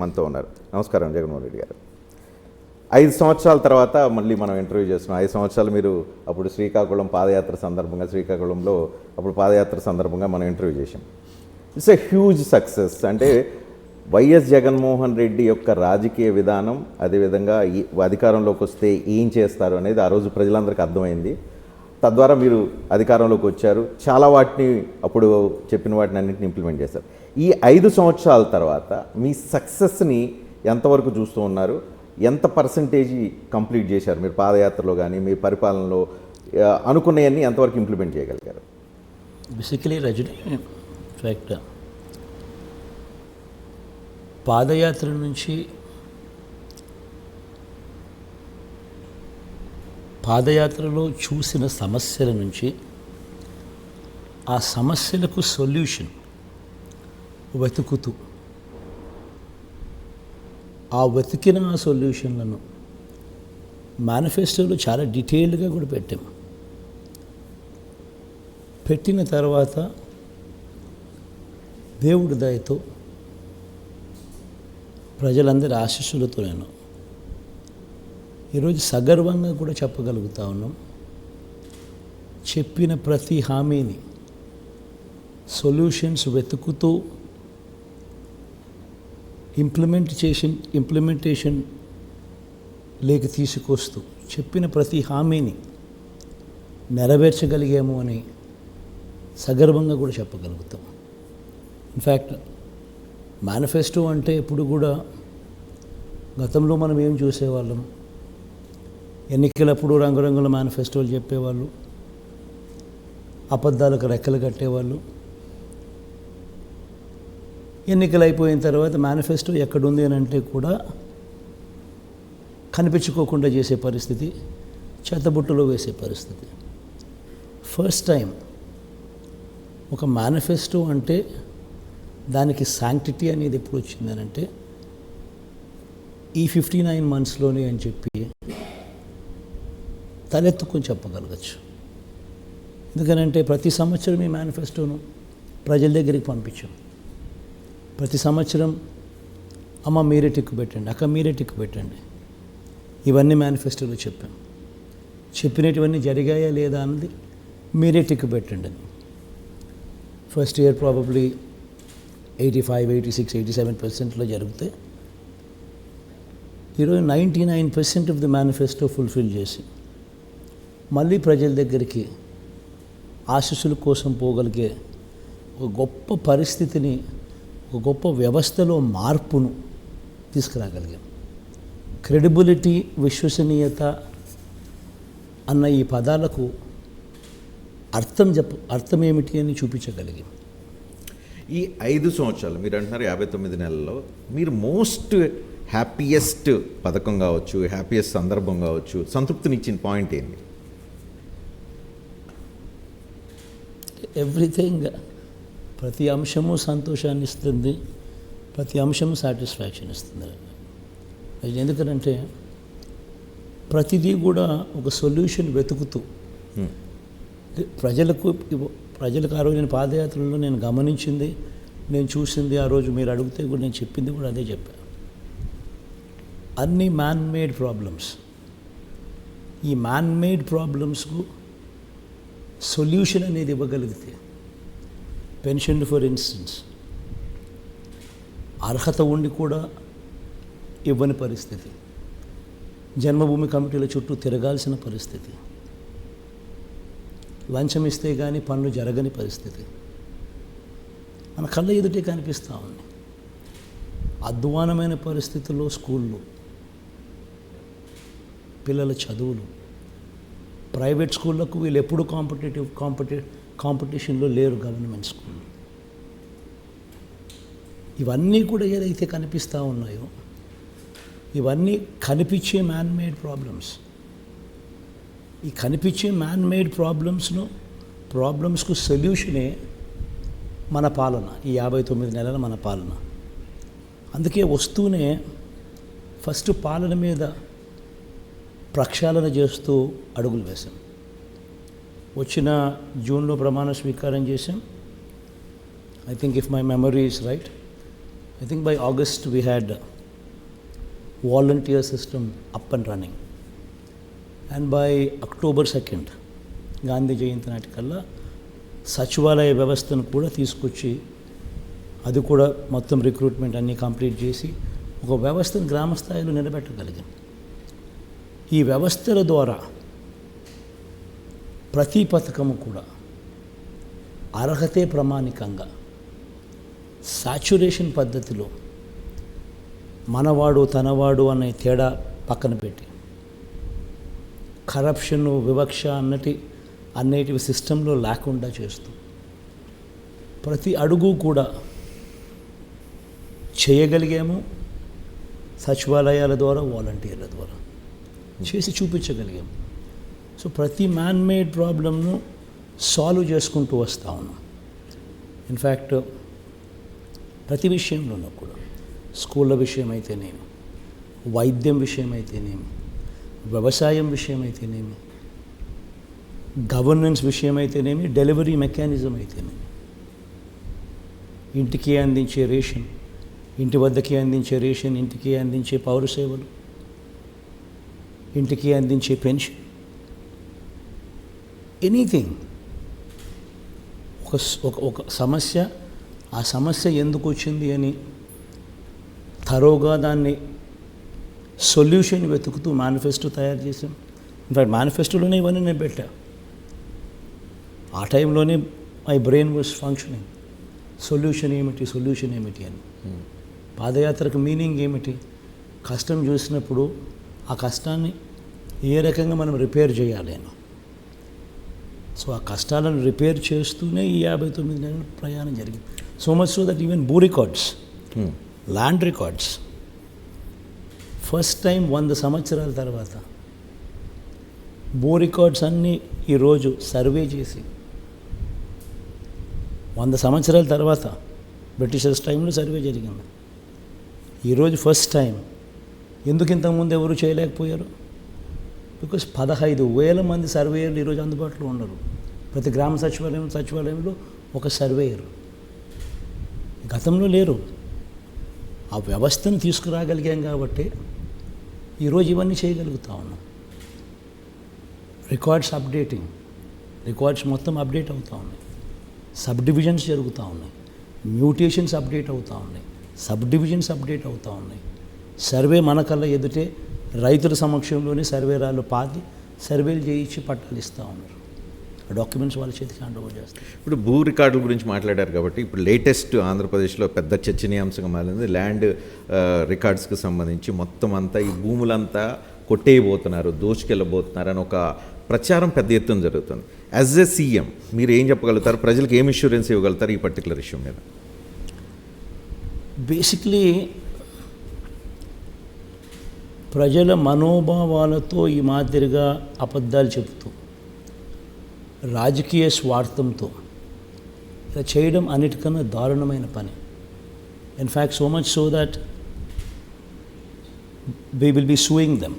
మనతో ఉన్నారు. నమస్కారం జగన్మోహన్ రెడ్డి గారు. 5 సంవత్సరాల తర్వాత మళ్ళీ మనం ఇంటర్వ్యూ చేస్తున్నాం. 5 సంవత్సరాలు మీరు అప్పుడు శ్రీకాకుళం పాదయాత్ర సందర్భంగా, శ్రీకాకుళంలో అప్పుడు పాదయాత్ర సందర్భంగా మనం ఇంటర్వ్యూ చేసాం. It's a huge success. అంటే వైఎస్ జగన్మోహన్ రెడ్డి యొక్క రాజకీయ విధానం, అదేవిధంగా అధికారంలోకి వస్తే ఏం చేస్తారు అనేది ఆ రోజు ప్రజలందరికీ అర్థమైంది. తద్వారా మీరు అధికారంలోకి వచ్చారు. చాలా వాటిని అప్పుడు చెప్పిన వాటిని అన్నింటిని ఇంప్లిమెంట్ చేశారు. ఈ 5 సంవత్సరాల తర్వాత మీ సక్సెస్ని ఎంతవరకు చూస్తూ ఉన్నారు? ఎంత పర్సంటేజీ కంప్లీట్ చేశారు మీరు పాదయాత్రలో కానీ మీ పరిపాలనలో? అనుకున్నవన్నీ ఎంతవరకు ఇంప్లిమెంట్ చేయగలిగారు? బేసికలీ రజనీ, ఇన్ఫ్యాక్ట్ పాదయాత్ర నుంచి పాదయాత్రలో చూసిన సమస్యల నుంచి ఆ సమస్యలకు సొల్యూషన్ వెతుకుతూ ఆ వెతికిన ఆ సొల్యూషన్లను మేనిఫెస్టోలో చాలా డీటెయిల్డ్గా కూడా పెట్టాము. పెట్టిన తర్వాత దేవుడి దయతో ప్రజలందరి ఆశీస్సులతో నేను ఈరోజు సగర్వంగా కూడా చెప్పగలుగుతా ఉన్నాం. చెప్పిన ప్రతి హామీని సొల్యూషన్స్ వెతుకుతూ ఇంప్లిమెంటేషన్ లేక తీసుకొస్తూ చెప్పిన ప్రతి హామీని నెరవేర్చగలిగాము అని సగర్వంగా కూడా చెప్పగలుగుతాం. ఇన్ఫ్యాక్ట్ మేనిఫెస్టో అంటే ఇప్పుడు కూడా గతంలో మనం ఏం చూసేవాళ్ళం, ఎన్నికలప్పుడు రంగురంగుల మేనిఫెస్టోలు చెప్పేవాళ్ళు, అబద్ధాలకు రెక్కలు కట్టేవాళ్ళు. ఎన్నికలు అయిపోయిన తర్వాత మేనిఫెస్టో ఎక్కడుంది అని అంటే కూడా కనిపించుకోకుండా చేసే పరిస్థితి, చెత్తబుట్టలో వేసే పరిస్థితి. ఫస్ట్ టైం ఒక మేనిఫెస్టో అంటే దానికి శాంక్టిటీ అనేది ఎప్పుడు వచ్చిందని అంటే ఈ 59 మంత్స్లోనే అని చెప్పి తలెత్తుకొని చెప్పగలగచ్చు. ఎందుకనంటే ప్రతి సంవత్సరం ఈ మేనిఫెస్టోను ప్రజల దగ్గరికి పంపించాం. ప్రతి సంవత్సరం అమ్మ మీరే టిక్కు పెట్టండి, అక్క మీరే టిక్కు పెట్టండి, ఇవన్నీ మేనిఫెస్టోలో చెప్పాం. చెప్పినటువన్నీ జరిగాయా లేదా అన్నది మీరే టిక్కు పెట్టండి అని. ఫస్ట్ ఇయర్ ప్రాబబ్లీ 85, 86, 87% జరిగితే ఈరోజు 99% ఆఫ్ ది మేనిఫెస్టో ఫుల్ఫిల్ చేసి మళ్ళీ ప్రజల దగ్గరికి ఆశీస్సుల కోసం పోగలిగే ఒక గొప్ప పరిస్థితిని, ఒక గొప్ప వ్యవస్థలో మార్పును తీసుకురాగలిగాం. క్రెడిబిలిటీ, విశ్వసనీయత అన్న ఈ పదాలకు అర్థం ఏమిటి అని చూపించగలిగాం. ఈ 5 సంవత్సరాలు మీరు అంటున్నారు 59 నెలల్లో మీరు మోస్ట్ హ్యాపీయెస్ట్ పథకం కావచ్చు, హ్యాపీయెస్ట్ సందర్భం కావచ్చు, సంతృప్తినిచ్చిన పాయింట్ ఏంటి? ఎవ్రీథింగ్, ప్రతి అంశము సంతోషాన్ని ఇస్తుంది, ప్రతి అంశము సాటిస్ఫాక్షన్ ఇస్తుంది. ఎందుకంటే ప్రతిదీ కూడా ఒక సొల్యూషన్ వెతుకుతూ ప్రజలకు ఆ రోజు నేను పాదయాత్రలో నేను గమనించింది, నేను చూసింది, ఆ రోజు మీరు అడిగితే కూడా నేను చెప్పింది కూడా అదే చెప్పాను. అన్ని మ్యాన్ మేడ్ ప్రాబ్లమ్స్, ఈ మ్యాన్ మేడ్ ప్రాబ్లమ్స్కు సొల్యూషన్ అనేది ఇవ్వగలిగితే, పెన్షన్ ఫర్ ఇన్స్టెన్స్ అర్హత ఉండి కూడా ఇవ్వని పరిస్థితి, జన్మభూమి కమిటీల చుట్టూ తిరగాల్సిన పరిస్థితి, లంచం ఇస్తే కానీ పనులు జరగని పరిస్థితి మన కళ్ళ ఎదుటే కనిపిస్తూ ఉంది. అధ్వానమైన పరిస్థితుల్లో స్కూళ్ళు, పిల్లల చదువులు, ప్రైవేట్ స్కూళ్ళకు వీళ్ళు ఎప్పుడు కాంపిటీషన్లో లేరు, గవర్నమెంట్ స్కూళ్ళు. ఇవన్నీ కూడా ఏదైతే కనిపిస్తూ ఉన్నాయో ఇవన్నీ కనిపించే మ్యాన్ మేడ్ ప్రాబ్లమ్స్. ఈ కనిపించే మ్యాన్ మేడ్ ప్రాబ్లమ్స్కు సొల్యూషనే మన పాలన, ఈ 59 నెలల మన పాలన. అందుకే వస్తూనే ఫస్ట్ పాలన మీద ప్రక్షాళన చేస్తూ అడుగులు వేశాం. వచ్చిన జూన్లో ప్రమాణ స్వీకారం చేశాం. I think if my memory is right I think by August we had volunteer system up and running. And by October 2nd, Gandhi Jayanti నాటికల్లా సచివాలయ వ్యవస్థను కూడా తీసుకొచ్చి అది కూడా మొత్తం రిక్రూట్మెంట్ అన్నీ కంప్లీట్ చేసి ఒక వ్యవస్థను గ్రామ స్థాయిలో నిలబెట్టగలిగాం. ఈ వ్యవస్థల ద్వారా ప్రతి పథకము కూడా అర్హతే ప్రమాణికంగా సాచ్యురేషన్ పద్ధతిలో మనవాడు తనవాడు అనే తేడా పక్కన పెట్టి కరప్షను వివక్ష అన్నిటివి సిస్టంలో లేకుండా చేస్తూ ప్రతి అడుగు కూడా చేయగలిగాము. సచివాలయాల ద్వారా వాలంటీర్ల ద్వారా చేసి చూపించగలిగాము. సో ప్రతి మ్యాన్ మేడ్ ప్రాబ్లమ్ను సాల్వ్ చేసుకుంటూ వస్తూ ఉన్నాం. ఇన్ఫ్యాక్ట్ ప్రతి విషయంలోనూ కూడా స్కూళ్ళ విషయం అయితేనేమి, వైద్యం విషయం అయితేనేమి, వ్యవసాయం విషయం అయితేనేమి, గవర్నెన్స్ విషయం అయితేనేమి, డెలివరీ మెకానిజం అయితేనేమి, ఇంటికి అందించే రేషన్, ఇంటి వద్దకి అందించే రేషన్, ఇంటికి అందించే పౌర సేవలు, ఇంటికి అందించే పెన్షన్, ఎనీథింగ్. ఒక సమస్య, ఆ సమస్య ఎందుకు వచ్చింది అని థరోగా దాన్ని సొల్యూషన్ వెతుకుతూ మేనిఫెస్టో తయారు చేసాం. ఇన్ఫ్యాక్ట్ మేనిఫెస్టోలోనే ఇవన్నీ నేను పెట్టా. ఆ టైంలోనే my brain was functioning. Solution ఏమిటి అని. పాదయాత్రకు మీనింగ్ ఏమిటి? కష్టం చూసినప్పుడు ఆ కష్టాన్ని ఏ రకంగా మనం రిపేర్ చేయాలి అని. సో ఆ కష్టాలను రిపేర్ చేస్తూనే ఈ 59 నెలల ప్రయాణం జరిగింది. So much so that even భూ records, land records first time 100 సంవత్సరాల తర్వాత భూ రికార్డ్స్ అన్నీ ఈరోజు సర్వే చేసి 100 సంవత్సరాల తర్వాత బ్రిటిషర్స్ టైంలో సర్వే జరిగింది. ఈరోజు ఫస్ట్ టైం. ఎందుకు ఇంతకుముందు ఎవరు చేయలేకపోయారు? బికాస్ 15,000 మంది సర్వేయర్లు ఈరోజు అందుబాటులో ఉన్నారు. ప్రతి గ్రామ సచివాలయంలో ఒక సర్వేయర్. గతంలో లేరు. ఆ వ్యవస్థను తీసుకురాగలిగాం కాబట్టి ఈరోజు ఇవన్నీ చేయగలుగుతా ఉన్నాం. రికార్డ్స్ మొత్తం అప్డేట్ అవుతూ ఉన్నాయి. సబ్ డివిజన్స్ జరుగుతూ ఉన్నాయి. మ్యూటేషన్స్ అప్డేట్ అవుతూ ఉన్నాయి. సబ్ డివిజన్స్ అప్డేట్ అవుతూ ఉన్నాయి. సర్వే మన కళ్ళ ఎదుటే రైతుల సమక్షంలోనే సర్వేరాలు పాతి సర్వేలు చేయించి పట్టాలు ఇస్తూ ఉన్నారు. ఆ డాక్యుమెంట్స్ వాళ్ళ చేతికి హ్యాండ్ ఓవర్ చేస్తారు. ఇప్పుడు భూ రికార్డుల గురించి మాట్లాడారు కాబట్టి ఇప్పుడు లేటెస్ట్ ఆంధ్రప్రదేశ్లో పెద్ద చర్చనీయాంశంగా మారింది ల్యాండ్ రికార్డ్స్కి సంబంధించి. మొత్తం అంతా ఈ భూములంతా కొట్టేయబోతున్నారు, దోచుకెళ్ళబోతున్నారు అని ఒక ప్రచారం పెద్ద ఎత్తున జరుగుతుంది. యాజ్ ఎ సీఎం మీరు ఏం చెప్పగలుగుతారు? ప్రజలకు ఏం ఇన్సూరెన్స్ ఇవ్వగలుగుతారు ఈ పర్టికులర్ ఇష్యూ మీద? బేసిక్లీ ప్రజల మనోభావాలతో ఈ మాదిరిగా అబద్ధాలు చెబుతూ రాజకీయ స్వార్థంతో ఇలా చేయడం అన్నిటికన్నా దారుణమైన పని. In fact so much so that we will be suing them.